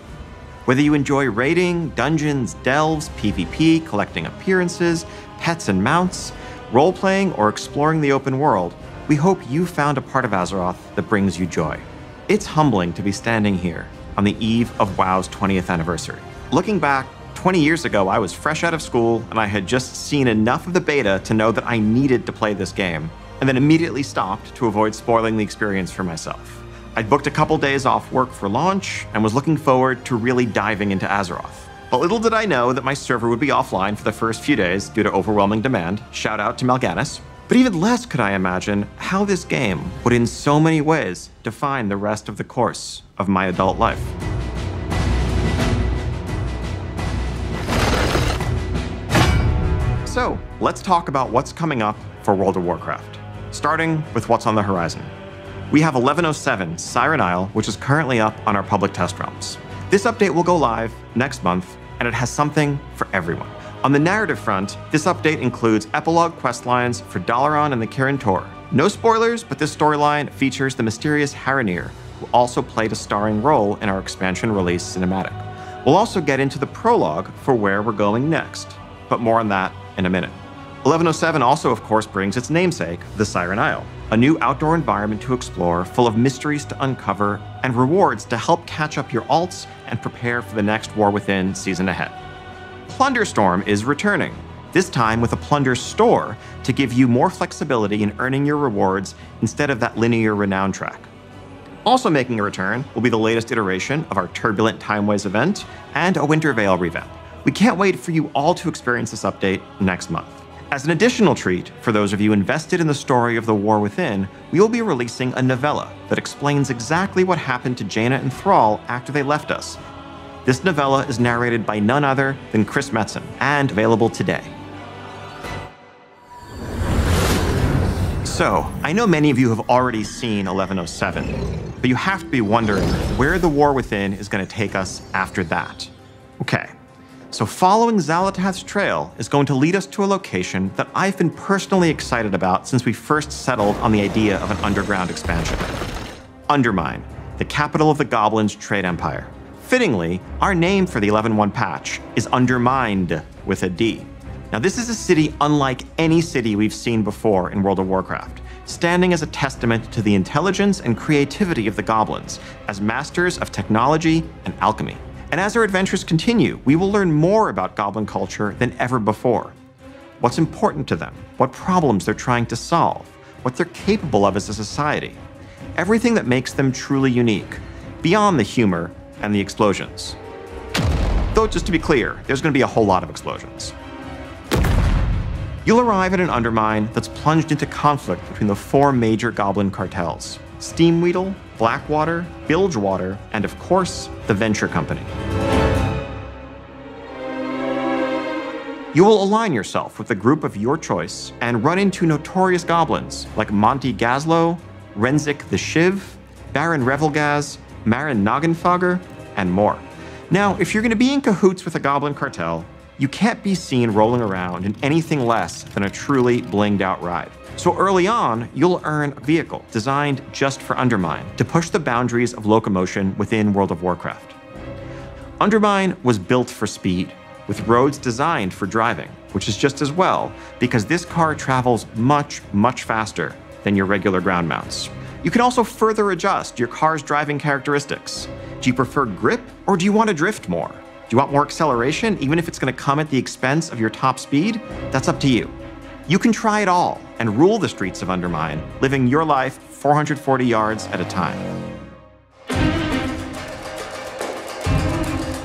Whether you enjoy raiding, dungeons, delves, PvP, collecting appearances, pets and mounts, role-playing, or exploring the open world, we hope you found a part of Azeroth that brings you joy. It's humbling to be standing here on the eve of WoW's 20th anniversary. Looking back, 20 years ago, I was fresh out of school and I had just seen enough of the beta to know that I needed to play this game, and then immediately stopped to avoid spoiling the experience for myself. I'd booked a couple days off work for launch and was looking forward to really diving into Azeroth. But little did I know that my server would be offline for the first few days due to overwhelming demand. Shout out to Mal'Ganis. But even less could I imagine how this game would in so many ways define the rest of the course of my adult life. So, let's talk about what's coming up for World of Warcraft, starting with what's on the horizon. We have 1107 Siren Isle, which is currently up on our public test realms. This update will go live next month, and it has something for everyone. On the narrative front, this update includes epilogue questlines for Dalaran and the Kirin Tor. No spoilers, but this storyline features the mysterious Haranir, who also played a starring role in our expansion release cinematic. We'll also get into the prologue for where we're going next, but more on that in a minute. 1107 also, of course, brings its namesake, the Siren Isle, a new outdoor environment to explore full of mysteries to uncover and rewards to help catch up your alts and prepare for the next War Within season ahead. Plunderstorm is returning, this time with a plunder store to give you more flexibility in earning your rewards instead of that linear renown track. Also making a return will be the latest iteration of our Turbulent Timeways event and a Winter Veil revamp. We can't wait for you all to experience this update next month. As an additional treat, for those of you invested in the story of the War Within, we will be releasing a novella that explains exactly what happened to Jaina and Thrall after they left us. This novella is narrated by none other than Chris Metzen, and available today. So, I know many of you have already seen 1107, but you have to be wondering where the War Within is going to take us after that. Okay. So following Xal'atath's trail is going to lead us to a location that I've been personally excited about since we first settled on the idea of an underground expansion. Undermine, the capital of the Goblins' trade empire. Fittingly, our name for the 11.1 patch is Undermined with a D. Now this is a city unlike any city we've seen before in World of Warcraft, standing as a testament to the intelligence and creativity of the Goblins as masters of technology and alchemy. And as our adventures continue, we will learn more about Goblin culture than ever before. What's important to them, what problems they're trying to solve, what they're capable of as a society. Everything that makes them truly unique, beyond the humor and the explosions. Though, just to be clear, there's going to be a whole lot of explosions. You'll arrive at an Undermine that's plunged into conflict between the 4 major Goblin cartels: Steamweedle, Blackwater, Bilgewater, and of course, the Venture Company. You will align yourself with a group of your choice and run into notorious goblins like Monty Gazlo, Renzik the Shiv, Baron Revelgaz, Marin Noggenfogger, and more. Now, if you're going to be in cahoots with a goblin cartel, you can't be seen rolling around in anything less than a truly blinged out ride. So early on, you'll earn a vehicle designed just for Undermine to push the boundaries of locomotion within World of Warcraft. Undermine was built for speed, with roads designed for driving, which is just as well, because this car travels much, much faster than your regular ground mounts. You can also further adjust your car's driving characteristics. Do you prefer grip, or do you want to drift more? Do you want more acceleration, even if it's going to come at the expense of your top speed? That's up to you. You can try it all and rule the streets of Undermine, living your life 440 yards at a time.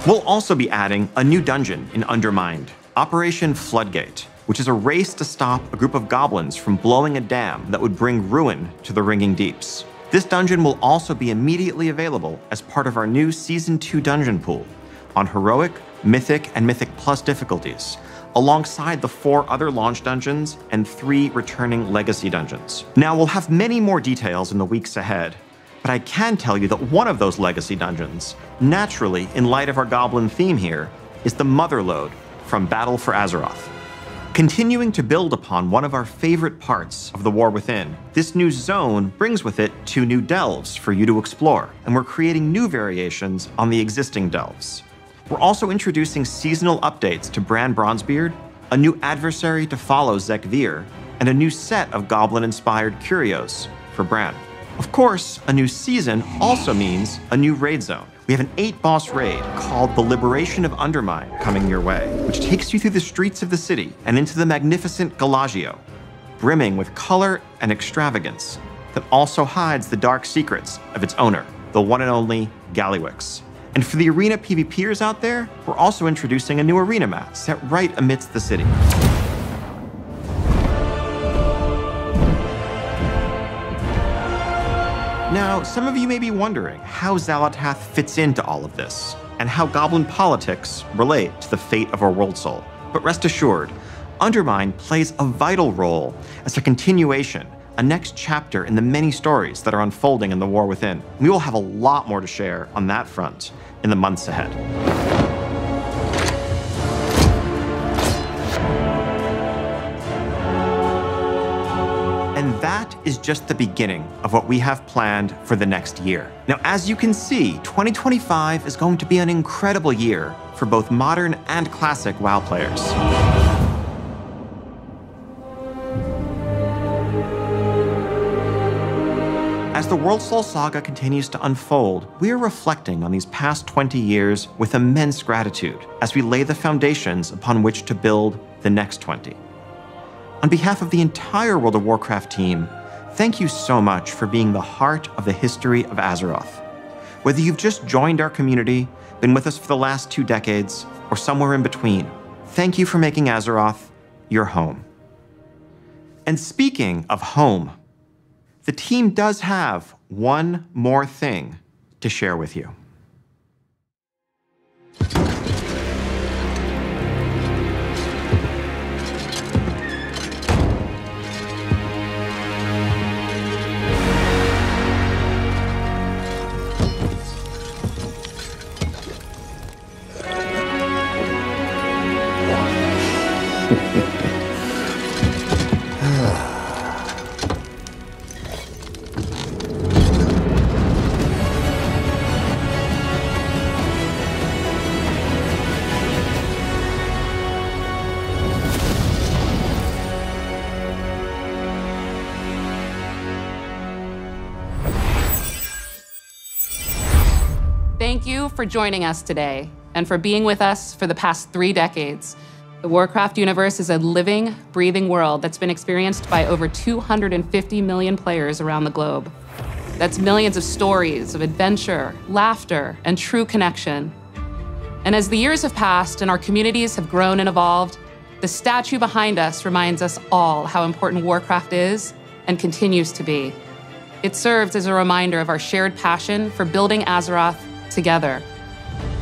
We'll also be adding a new dungeon in Undermined, Operation Floodgate, which is a race to stop a group of goblins from blowing a dam that would bring ruin to the Ringing Deeps. This dungeon will also be immediately available as part of our new Season 2 dungeon pool on Heroic, Mythic, and Mythic Plus difficulties, alongside the 4 other launch dungeons and 3 returning legacy dungeons. Now, we'll have many more details in the weeks ahead, but I can tell you that one of those legacy dungeons, naturally in light of our goblin theme here, is the Motherlode from Battle for Azeroth. Continuing to build upon one of our favorite parts of the War Within, this new zone brings with it 2 new delves for you to explore, and we're creating new variations on the existing delves. We're also introducing seasonal updates to Bran Bronzebeard, a new adversary to follow Zek Vir, and a new set of goblin-inspired curios for Bran. Of course, a new season also means a new raid zone. We have an 8-boss raid called the Liberation of Undermine coming your way, which takes you through the streets of the city and into the magnificent Galagio, brimming with color and extravagance that also hides the dark secrets of its owner, the one and only Gallywix. And for the arena PvPers out there, we're also introducing a new arena map set right amidst the city. Now, some of you may be wondering how Xal'atath fits into all of this, and how goblin politics relate to the fate of our world soul. But rest assured, Undermine plays a vital role as a continuation, a next chapter in the many stories that are unfolding in the War Within. We will have a lot more to share on that front in the months ahead. And that is just the beginning of what we have planned for the next year. Now, as you can see, 2025 is going to be an incredible year for both modern and classic WoW players. As the World Soul Saga continues to unfold, we are reflecting on these past 20 years with immense gratitude as we lay the foundations upon which to build the next 20. On behalf of the entire World of Warcraft team, thank you so much for being the heart of the history of Azeroth. Whether you've just joined our community, been with us for the last 2 decades, or somewhere in between, thank you for making Azeroth your home. And speaking of home, the team does have one more thing to share with you. Thank you for joining us today and for being with us for the past 3 decades. The Warcraft universe is a living, breathing world that's been experienced by over 250 million players around the globe. That's millions of stories of adventure, laughter, and true connection. And as the years have passed and our communities have grown and evolved, the statue behind us reminds us all how important Warcraft is and continues to be. It serves as a reminder of our shared passion for building Azeroth together.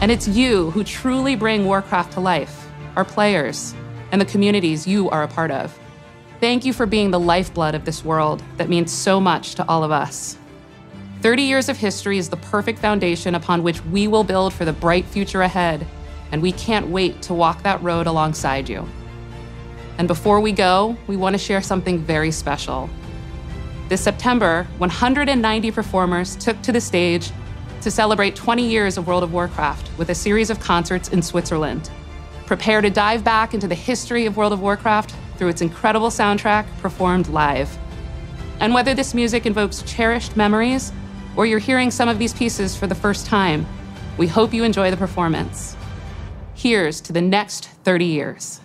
And it's you who truly bring Warcraft to life, our players, and the communities you are a part of. Thank you for being the lifeblood of this world that means so much to all of us. 30 years of history is the perfect foundation upon which we will build for the bright future ahead, and we can't wait to walk that road alongside you. And before we go, we want to share something very special. This September, 190 performers took to the stage to celebrate 20 years of World of Warcraft with a series of concerts in Switzerland. Prepare to dive back into the history of World of Warcraft through its incredible soundtrack performed live. And whether this music invokes cherished memories or you're hearing some of these pieces for the first time, we hope you enjoy the performance. Here's to the next 30 years.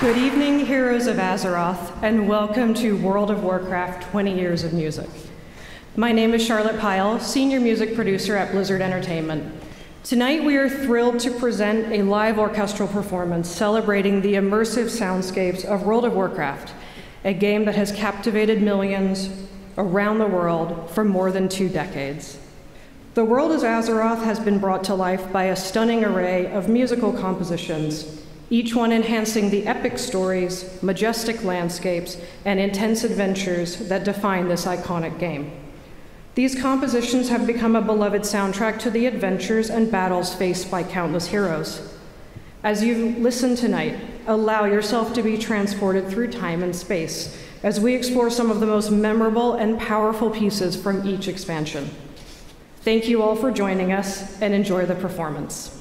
Good evening, heroes of Azeroth, and welcome to World of Warcraft 20 Years of Music. My name is Charlotte Pyle, Senior Music Producer at Blizzard Entertainment. Tonight we are thrilled to present a live orchestral performance celebrating the immersive soundscapes of World of Warcraft, a game that has captivated millions around the world for more than 2 decades. The World of Azeroth has been brought to life by a stunning array of musical compositions, each one enhancing the epic stories, majestic landscapes, and intense adventures that define this iconic game. These compositions have become a beloved soundtrack to the adventures and battles faced by countless heroes. As you listen tonight, allow yourself to be transported through time and space as we explore some of the most memorable and powerful pieces from each expansion. Thank you all for joining us, and enjoy the performance.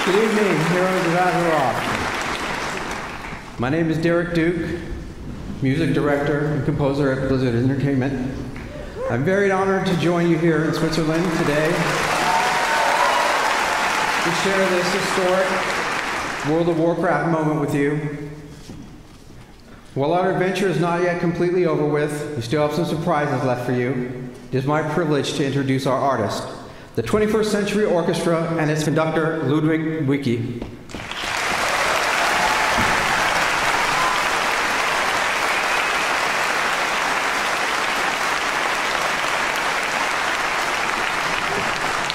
Good evening, Heroes of Azeroth. My name is Derek Duke, music director and composer at Blizzard Entertainment. I'm very honored to join you here in Switzerland today to share this historic World of Warcraft moment with you. While our adventure is not yet completely over with, we still have some surprises left for you. It is my privilege to introduce our artist, the 21st Century Orchestra and its conductor, Ludwig Wicki.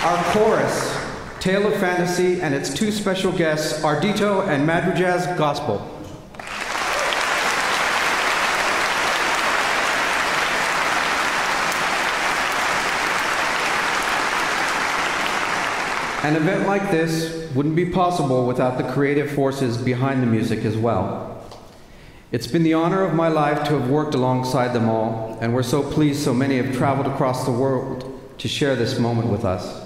Our chorus, Tale of Fantasy, and its two special guests, Ardito and Madrigaz Gospel. An event like this wouldn't be possible without the creative forces behind the music as well. It's been the honor of my life to have worked alongside them all, and we're so pleased so many have traveled across the world to share this moment with us.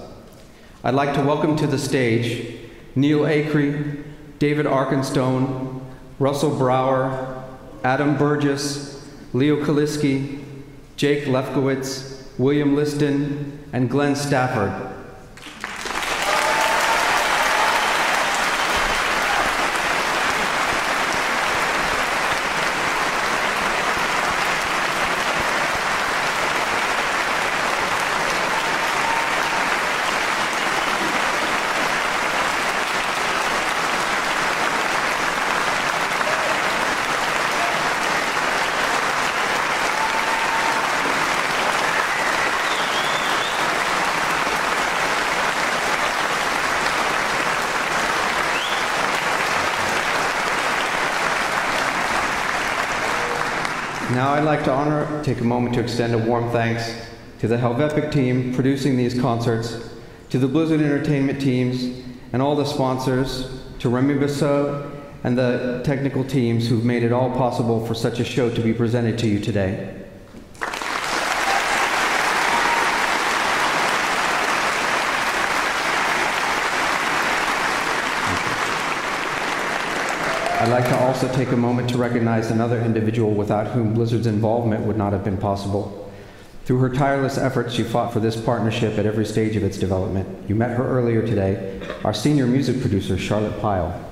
I'd like to welcome to the stage Neil Acree, David Arkenstone, Russell Brower, Adam Burgess, Leo Kaliski, Jake Lefkowitz, William Liston, and Glenn Stafford. Now I'd like to take a moment to extend a warm thanks to the Helvepic team producing these concerts, to the Blizzard Entertainment teams, and all the sponsors, to Remy Bassot and the technical teams who've made it all possible for such a show to be presented to you today. I'd like to also take a moment to recognize another individual without whom Blizzard's involvement would not have been possible. Through her tireless efforts, she fought for this partnership at every stage of its development. You met her earlier today, our senior music producer, Charlotte Pyle.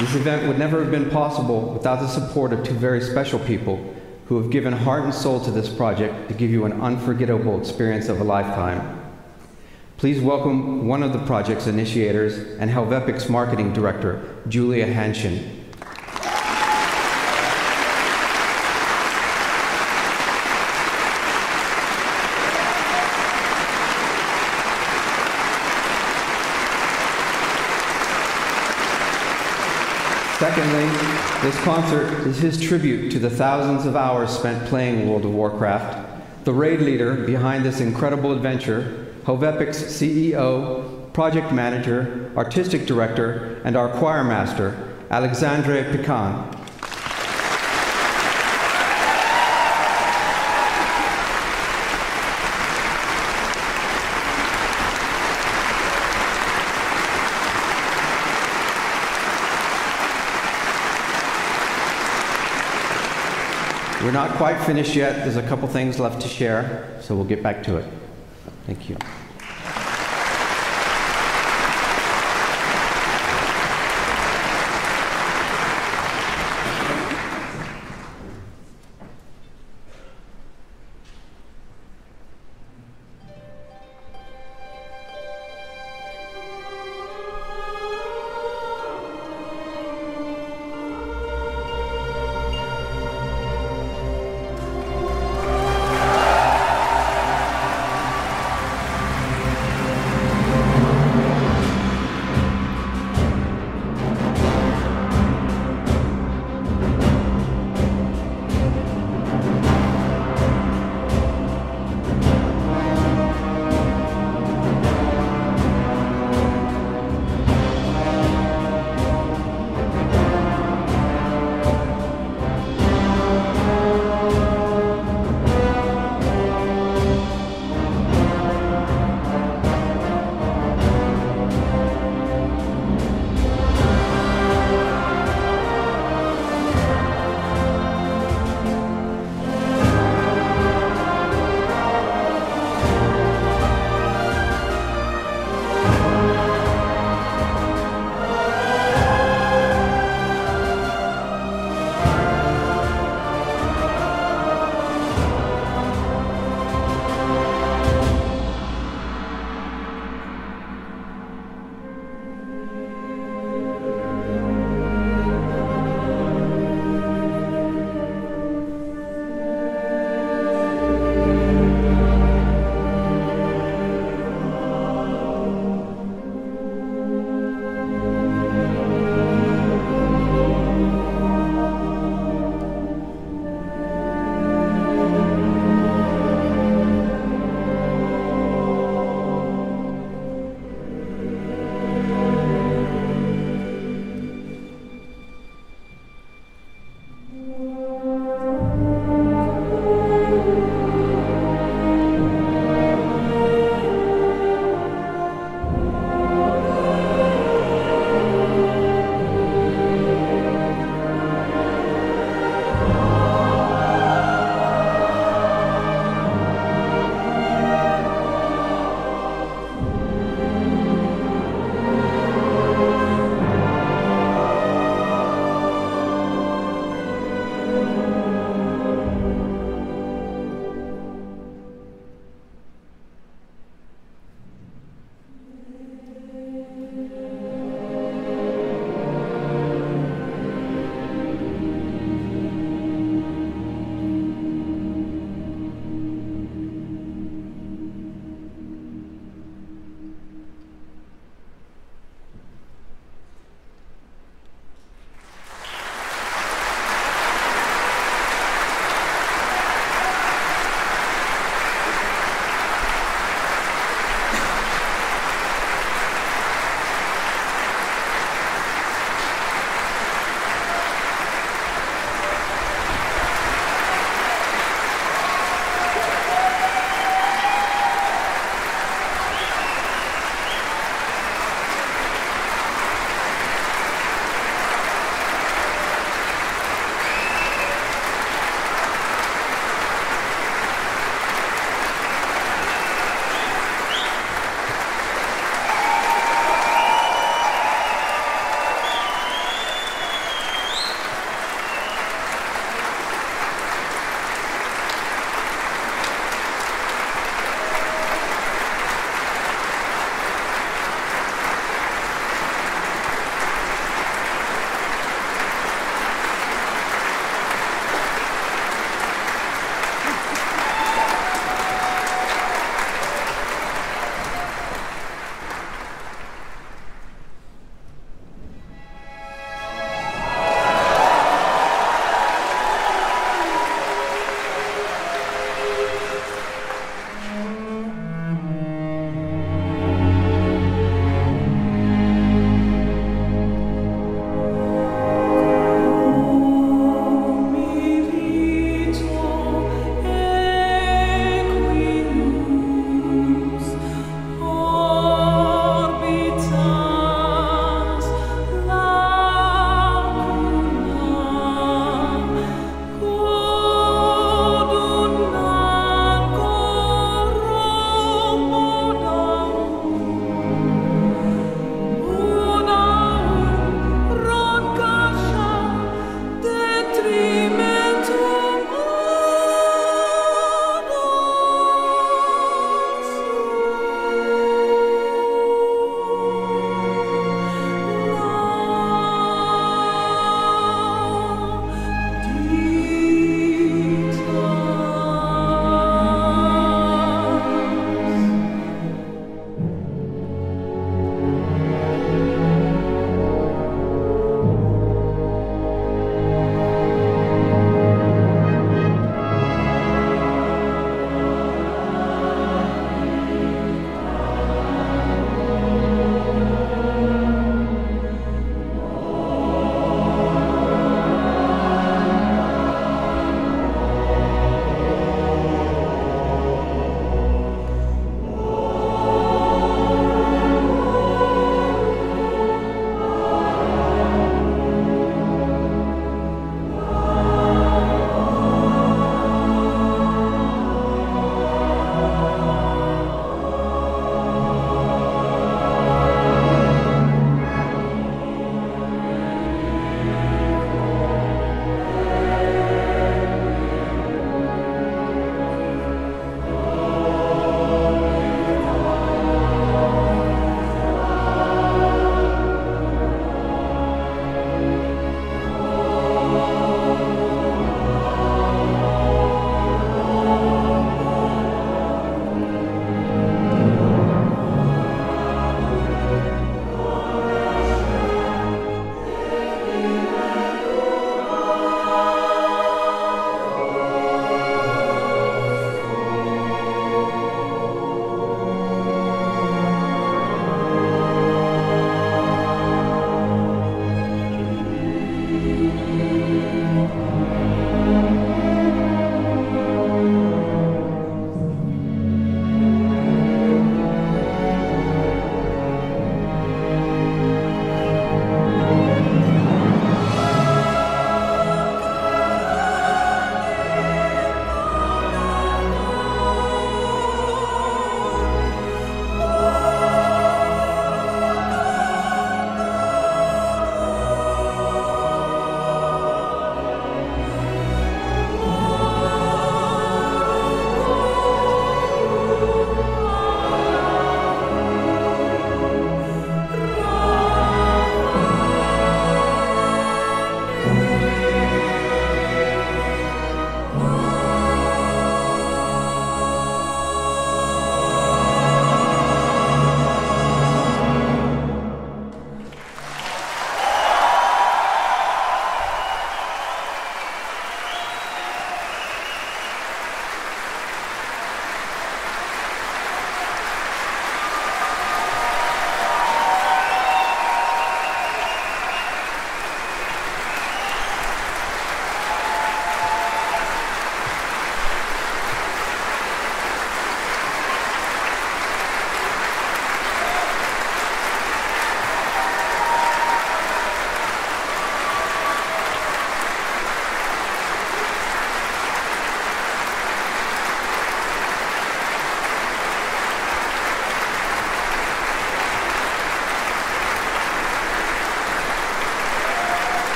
This event would never have been possible without the support of two very special people who have given heart and soul to this project to give you an unforgettable experience of a lifetime. Please welcome one of the project's initiators and Helvepic's marketing director, Julia Hanshin. Secondly, this concert is his tribute to the thousands of hours spent playing World of Warcraft. The raid leader behind this incredible adventure, Helvepic's CEO, project manager, artistic director, and our choir master, Alexandre Pican. We're not quite finished yet. There's a couple things left to share, so we'll get back to it. Thank you.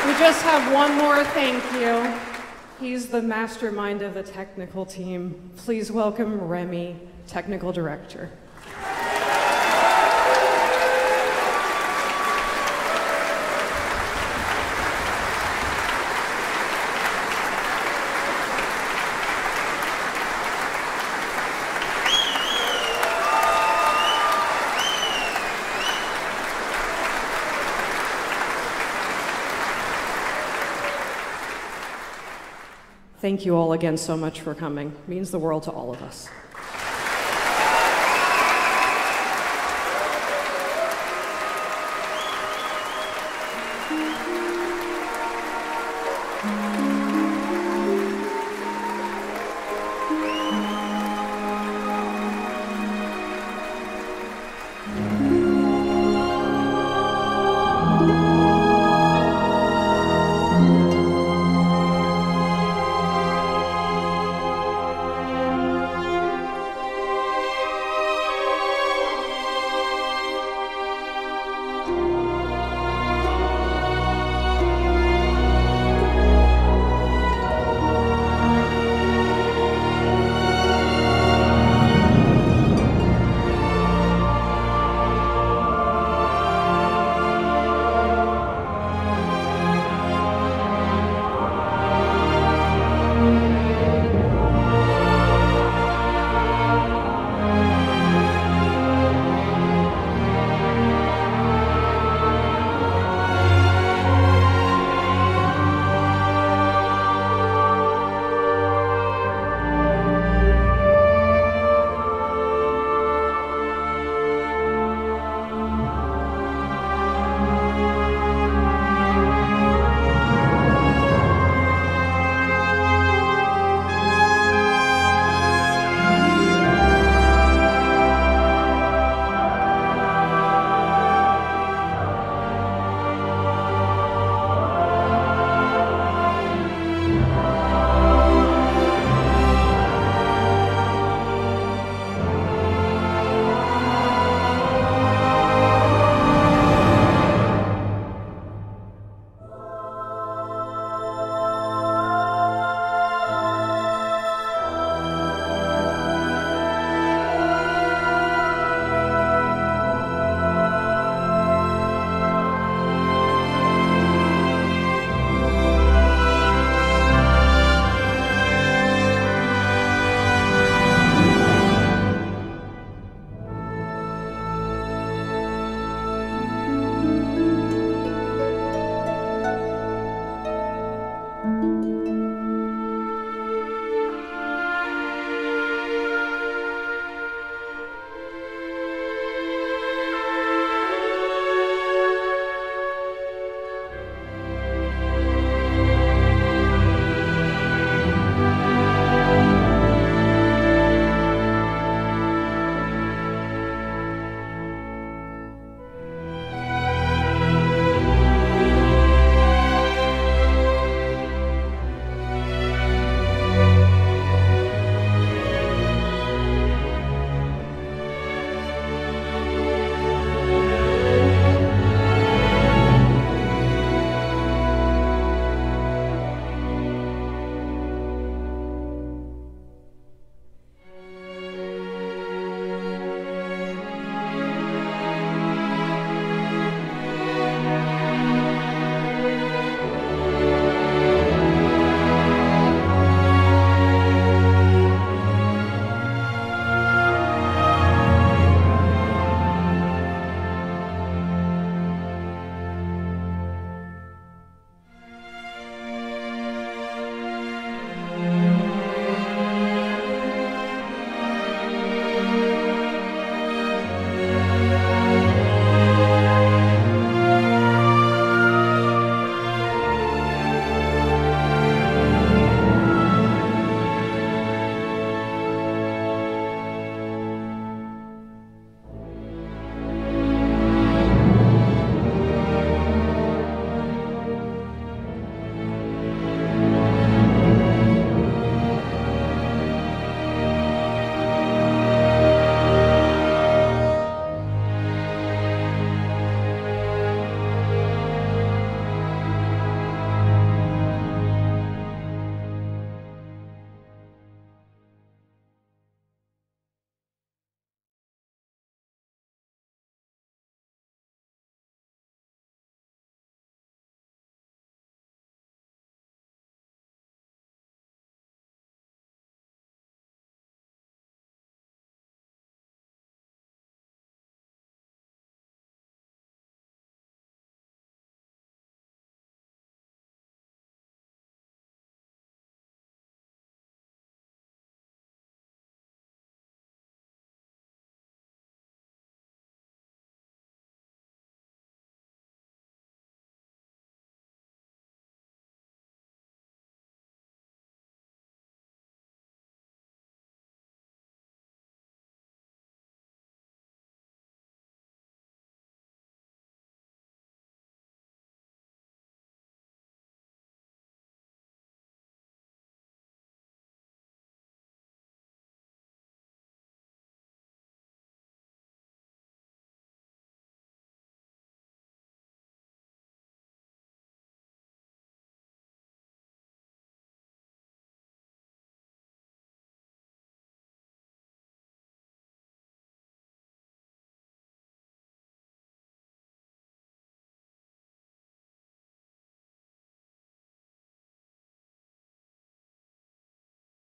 We just have one more thank you. He's the mastermind of the technical team. Please welcome Remy, Technical Director. Thank you all again so much for coming. It means the world to all of us.